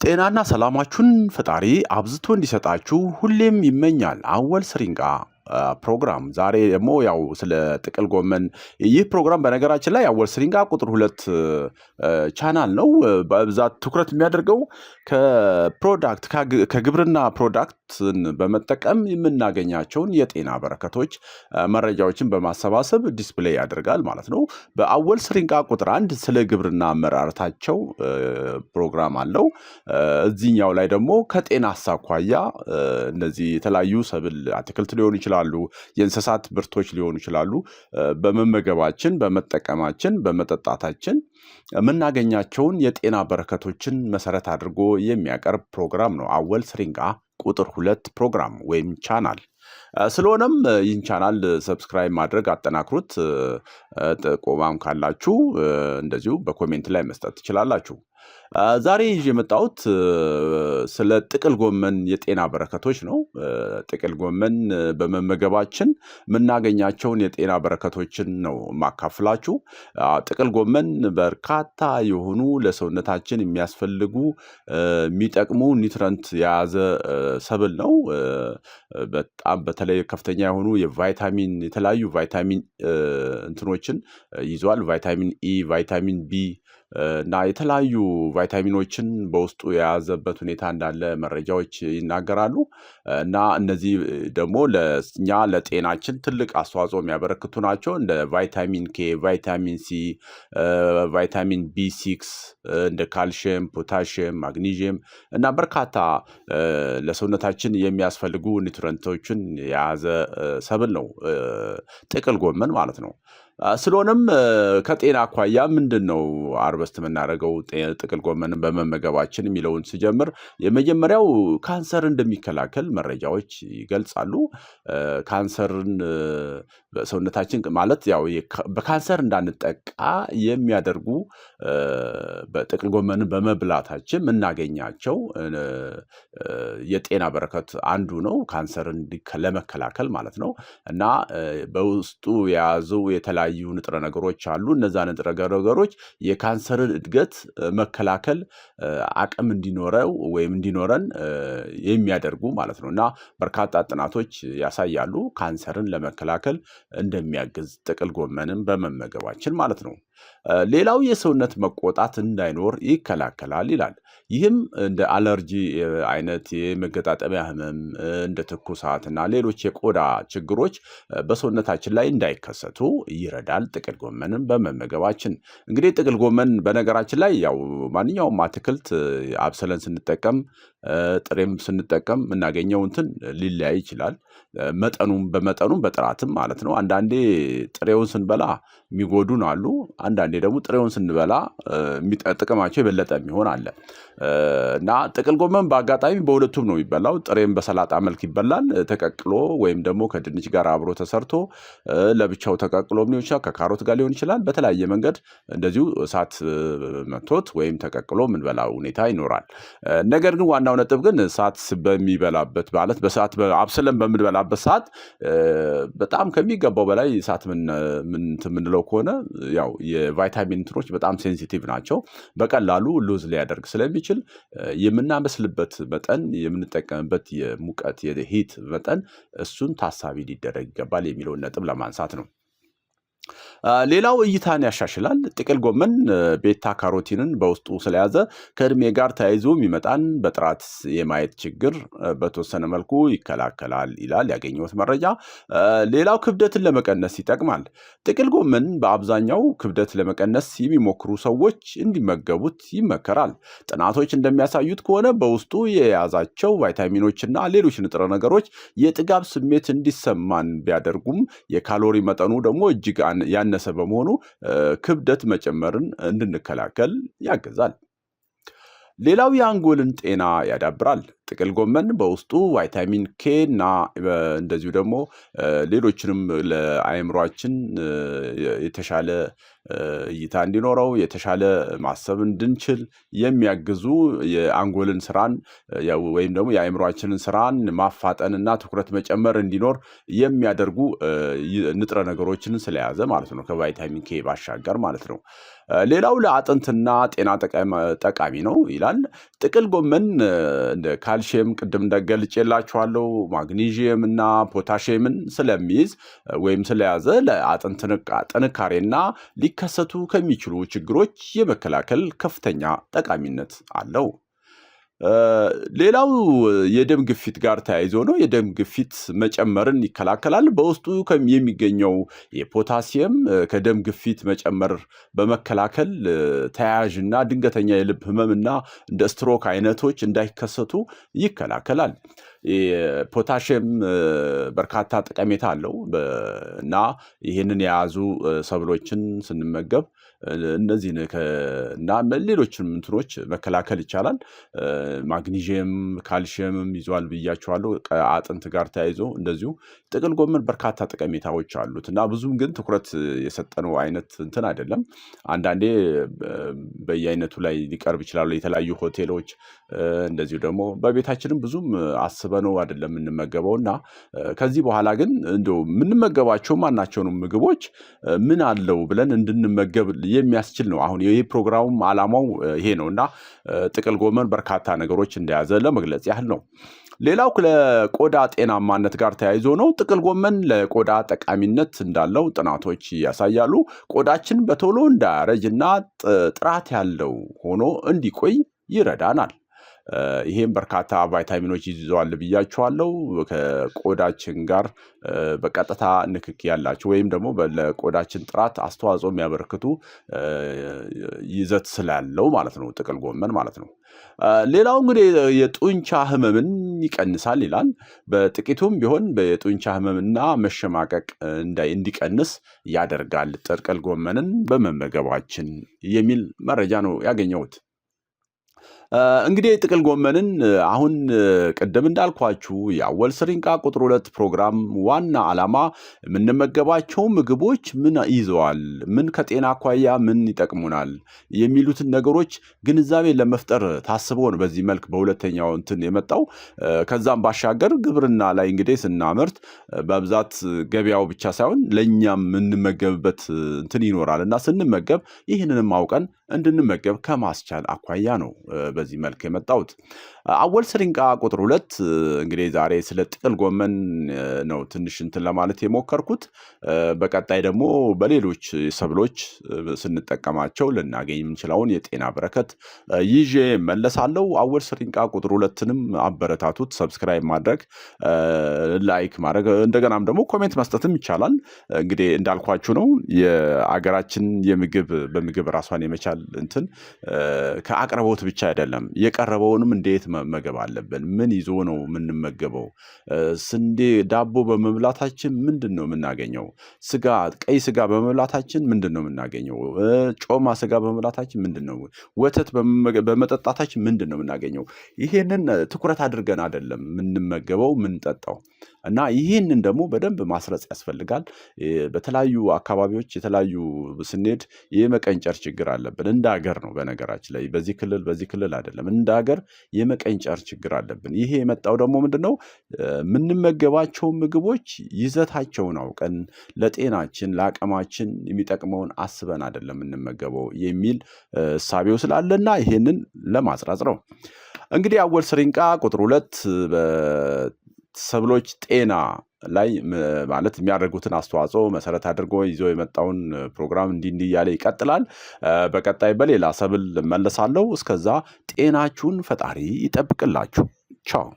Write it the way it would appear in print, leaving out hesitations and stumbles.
ጤናና ሰላማችሁን ፈጣሪ አብዝቶ እንዲሰጣችሁ ሁሌም ይመኛል። አወል ስሪንቃ ፕሮግራም ዛሬ ደግሞ ያው ስለ ጥቅል ጎመን ይህ ፕሮግራም በነገራችን ላይ አወል ስሪንቃ ቁጥር 2 ቻናል ነው። በብዛት ትኩረት የሚያደርገው ከፕሮዳክት ከግብርና ፕሮዳክትን በመጠቀም የምናገኛቸውን የጤና በረከቶች መረጃዎችን በማሰባሰብ ዲስፕሌይ ያደርጋል ማለት ነው። በአወል ስሪንቃ ቁጥር 1 ስለ ግብርና አመራረታቸው ፕሮግራም አለው። እዚህኛው ላይ ደግሞ ከጤና አኳያ እነዚህ የተለያዩ ሰብል አትክልት ሊሆኑ ይችላሉ፣ የእንስሳት ምርቶች ሊሆኑ ይችላሉ። በመመገባችን፣ በመጠቀማችን፣ በመጠጣታችን የምናገኛቸውን የጤና በረከቶችን መሰረት አድርጎ የሚያቀርብ ፕሮግራም ነው አወል ስሪንቃ ቁጥር 2 ፕሮግራም ወይም ቻናል። ስለሆነም ይህን ቻናል ሰብስክራይብ ማድረግ አጠናክሩት። ጥቆማም ካላችሁ እንደዚሁ በኮሜንት ላይ መስጠት ትችላላችሁ። ዛሬ ይዤ የመጣሁት ስለ ጥቅል ጎመን የጤና በረከቶች ነው። ጥቅል ጎመን በመመገባችን የምናገኛቸውን የጤና በረከቶችን ነው የማካፍላችሁ። ጥቅል ጎመን በርካታ የሆኑ ለሰውነታችን የሚያስፈልጉ የሚጠቅሙ ኒውትረንት የያዘ ሰብል ነው። በጣም በተለይ ከፍተኛ የሆኑ የቫይታሚን የተለያዩ ቫይታሚን እንትኖችን ይዟል። ቫይታሚን ኢ፣ ቫይታሚን ቢ እና የተለያዩ ቫይታሚኖችን በውስጡ የያዘበት ሁኔታ እንዳለ መረጃዎች ይናገራሉ። እና እነዚህ ደግሞ ለኛ ለጤናችን ትልቅ አስተዋጽኦ የሚያበረክቱ ናቸው። እንደ ቫይታሚን ኬ፣ ቫይታሚን ሲ፣ ቫይታሚን ቢ6፣ እንደ ካልሽየም፣ ፖታሽየም፣ ማግኒዥየም እና በርካታ ለሰውነታችን የሚያስፈልጉ ኒውትረንቶችን የያዘ ሰብል ነው ጥቅል ጎመን ማለት ነው። ስለሆነም ከጤና አኳያ ምንድነው አርበስት የምናደርገው ጥቅል ጎመንን በመመገባችን የሚለውን ሲጀምር የመጀመሪያው ካንሰር እንደሚከላከል መረጃዎች ይገልጻሉ። ካንሰርን በሰውነታችን ማለት ያው በካንሰር እንዳንጠቃ የሚያደርጉ በጥቅል ጎመንን በመብላታችን የምናገኛቸው የጤና በረከት አንዱ ነው፣ ካንሰርን ለመከላከል ማለት ነው። እና በውስጡ የያዙ የተለያዩ ንጥረ ነገሮች አሉ። እነዛ ንጥረ ነገሮች የካንሰርን እድገት መከላከል አቅም እንዲኖረው ወይም እንዲኖረን የሚያደርጉ ማለት ነው። እና በርካታ ጥናቶች ያሳያሉ ካንሰርን ለመከላከል እንደሚያግዝ ጥቅል ጎመንን በመመገባችን ማለት ነው። ሌላው የሰውነት መቆጣት እንዳይኖር ይከላከላል ይላል። ይህም እንደ አለርጂ አይነት የመገጣጠሚያ ህመም፣ እንደ ትኩሳት እና ሌሎች የቆዳ ችግሮች በሰውነታችን ላይ እንዳይከሰቱ ይረዳል ጥቅል ጎመንን በመመገባችን። እንግዲህ ጥቅል ጎመን በነገራችን ላይ ያው ማንኛውም አትክልት አብስለን ስንጠቀም ጥሬም ስንጠቀም የምናገኘው እንትን ሊለያይ ይችላል። በመጠኑም በጥራትም ማለት ነው። አንዳንዴ ጥሬውን ስንበላ የሚጎዱን አሉ። አንዳንዴ ደግሞ ጥሬውን ስንበላ ጥቅማቸው የበለጠ የሚሆን አለ። እና ጥቅል ጎመን በአጋጣሚ በሁለቱም ነው የሚበላው። ጥሬም በሰላጣ መልክ ይበላል፣ ተቀቅሎ ወይም ደግሞ ከድንች ጋር አብሮ ተሰርቶ ለብቻው ተቀቅሎ ሊሆን ይችላል፣ ከካሮት ጋር ሊሆን ይችላል። በተለያየ መንገድ እንደዚሁ እሳት መቶት ወይም ተቀቅሎ የምንበላው ሁኔታ ይኖራል። ነገር ግን ዋናው ነጥብ ግን እሳት በሚበላበት ማለት በሰዓት አብስለን በምንበላበት ሰዓት በጣም ከሚገባው በላይ እሳት የምንለው ከሆነ ያው የቫይታሚን እንትኖች በጣም ሴንሲቲቭ ናቸው። በቀላሉ ሉዝ ሊያደርግ ስለሚችል የምናበስልበት መጠን የምንጠቀምበት የሙቀት የሂት መጠን እሱን ታሳቢ ሊደረግ ይገባል የሚለውን ነጥብ ለማንሳት ነው። ሌላው እይታን ያሻሽላል። ጥቅል ጎመን ቤታ ካሮቲንን በውስጡ ስለያዘ ከእድሜ ጋር ተያይዞ የሚመጣን በጥራት የማየት ችግር በተወሰነ መልኩ ይከላከላል ይላል ያገኘሁት መረጃ። ሌላው ክብደትን ለመቀነስ ይጠቅማል። ጥቅል ጎመን በአብዛኛው ክብደት ለመቀነስ የሚሞክሩ ሰዎች እንዲመገቡት ይመከራል። ጥናቶች እንደሚያሳዩት ከሆነ በውስጡ የያዛቸው ቫይታሚኖችና ሌሎች ንጥረ ነገሮች የጥጋብ ስሜት እንዲሰማን ቢያደርጉም የካሎሪ መጠኑ ደግሞ እጅግ ያነሰ በመሆኑ ክብደት መጨመርን እንድንከላከል ያግዛል። ሌላው የአንጎልን ጤና ያዳብራል። ጥቅል ጎመን በውስጡ ቫይታሚን ኬ እና እንደዚሁ ደግሞ ሌሎችንም ለአእምሯችን የተሻለ እይታ እንዲኖረው የተሻለ ማሰብ እንድንችል የሚያግዙ የአንጎልን ስራን ወይም ደግሞ የአእምሯችንን ስራን ማፋጠንና ትኩረት መጨመር እንዲኖር የሚያደርጉ ንጥረ ነገሮችን ስለያዘ ማለት ነው ከቫይታሚን ኬ ባሻገር ማለት ነው። ሌላው ለአጥንትና ጤና ጠቃሚ ነው ይላል። ጥቅል ጎመን እንደ ካልሲየም ቅድም እንደገልጬላችኋለሁ ማግኒዚየም እና ፖታሺየምን ስለሚይዝ ወይም ስለያዘ ለአጥንት ጥንካሬና ሊከሰቱ ከሚችሉ ችግሮች የመከላከል ከፍተኛ ጠቃሚነት አለው። ሌላው የደም ግፊት ጋር ተያይዞ ነው። የደም ግፊት መጨመርን ይከላከላል። በውስጡ የሚገኘው የፖታሲየም ከደም ግፊት መጨመር በመከላከል ተያያዥና ድንገተኛ የልብ ህመምና እንደ ስትሮክ አይነቶች እንዳይከሰቱ ይከላከላል። ፖታሺየም በርካታ ጠቀሜታ አለው እና ይህንን የያዙ ሰብሎችን ስንመገብ እነዚህን እና ሌሎችንም እንትኖች መከላከል ይቻላል። ማግኒዚየም ካልሲየምም ይዟል ብያችኋለሁ። ከአጥንት ጋር ተያይዞ እንደዚሁ ጥቅል ጎመን በርካታ ጠቀሜታዎች አሉት እና ብዙም ግን ትኩረት የሰጠነው አይነት እንትን አይደለም። አንዳንዴ በየአይነቱ ላይ ሊቀርብ ይችላል የተለያዩ ሆቴሎች እንደዚሁ ደግሞ በቤታችንም ብዙም አስበነው አይደለም የምንመገበው እና ከዚህ በኋላ ግን እንደው የምንመገባቸው ማናቸውንም ምግቦች ምን አለው ብለን እንድንመገብ የሚያስችል ነው። አሁን ይሄ ፕሮግራሙም ዓላማው ይሄ ነውና ጥቅል ጎመን በርካታ ነገሮች እንደያዘ ለመግለጽ ያህል ነው። ሌላው ለቆዳ ጤናማነት ጋር ተያይዞ ነው። ጥቅል ጎመን ለቆዳ ጠቃሚነት እንዳለው ጥናቶች ያሳያሉ። ቆዳችን በቶሎ እንዳያረጅና ጥራት ያለው ሆኖ እንዲቆይ ይረዳናል። ይሄም በርካታ ቫይታሚኖች ይዘዋል ብያችኋለሁ። ከቆዳችን ጋር በቀጥታ ንክኪ ያላቸው ወይም ደግሞ ለቆዳችን ጥራት አስተዋጽኦ የሚያበረክቱ ይዘት ስላለው ማለት ነው ጥቅል ጎመን ማለት ነው። ሌላው እንግዲህ የጡንቻ ህመምን ይቀንሳል ይላል። በጥቂቱም ቢሆን የጡንቻ ህመምና መሸማቀቅ እንዲቀንስ ያደርጋል ጥቅል ጎመንን በመመገባችን የሚል መረጃ ነው ያገኘሁት። እንግዲህ ጥቅል ጎመንን አሁን ቅድም እንዳልኳችሁ የአወል ስሪንቃ ቁጥር 2 ፕሮግራም ዋና ዓላማ የምንመገባቸው ምግቦች ምን ይዘዋል፣ ምን ከጤና አኳያ ምን ይጠቅሙናል የሚሉትን ነገሮች ግንዛቤ ለመፍጠር ታስቦ ነው በዚህ መልክ በሁለተኛው እንትን የመጣው። ከዛም ባሻገር ግብርና ላይ እንግዲህ ስናመርት በብዛት ገበያው ብቻ ሳይሆን ለኛም የምንመገብበት እንትን ይኖራል እና ስንመገብ ይህንንም አውቀን እንድንመገብ ከማስቻል አኳያ ነው በዚህ መልክ የመጣሁት። አወል ስሪንቃ ቁጥር 2 እንግዲህ ዛሬ ስለ ጥቅል ጎመን ነው ትንሽ እንትን ለማለት የሞከርኩት። በቀጣይ ደግሞ በሌሎች ሰብሎች ስንጠቀማቸው ልናገኝ የምንችለውን የጤና በረከት ይዤ መለሳለሁ። አወል ስሪንቃ ቁጥር 2ንም አበረታቱት። ሰብስክራይብ ማድረግ፣ ላይክ ማድረግ እንደገናም ደግሞ ኮሜንት መስጠትም ይቻላል። እንግዲህ እንዳልኳችሁ ነው የአገራችን በምግብ ራሷን የመቻል እንትን ከአቅርቦት ብቻ አይደለም። የቀረበውንም እንዴት መመገብ አለብን? ምን ይዞ ነው የምንመገበው? ስንዴ ዳቦ በመብላታችን ምንድን ነው የምናገኘው? ቀይ ስጋ በመብላታችን ምንድን ነው የምናገኘው? ጮማ ስጋ በመብላታችን ምንድን ነው? ወተት በመጠጣታችን ምንድን ነው የምናገኘው? ይሄንን ትኩረት አድርገን አይደለም የምንመገበው የምንጠጣው እና ይህንን ደግሞ በደንብ ማስረጽ ያስፈልጋል። በተለያዩ አካባቢዎች የተለያዩ ስንሄድ የመቀንጨር ችግር አለብን እንደ ሀገር ነው። በነገራችን ላይ በዚህ ክልል አይደለም እንደ ሀገር የመቀንጨር ችግር አለብን። ይሄ የመጣው ደግሞ ምንድነው የምንመገባቸው ምግቦች ይዘታቸውን አውቀን ለጤናችን ለአቅማችን የሚጠቅመውን አስበን አይደለም የምንመገበው የሚል እሳቤው ስላለና ይሄንን ለማስረጽ ነው። እንግዲህ አወል ስሪንቃ ቁጥር 2 ሰብሎች ጤና ላይ ማለት የሚያደርጉትን አስተዋጽኦ መሰረት አድርጎ ይዞ የመጣውን ፕሮግራም እንዲህ እያለ ይቀጥላል። በቀጣይ በሌላ ሰብል መለሳለሁ። እስከዛ ጤናችሁን ፈጣሪ ይጠብቅላችሁ። ቻው።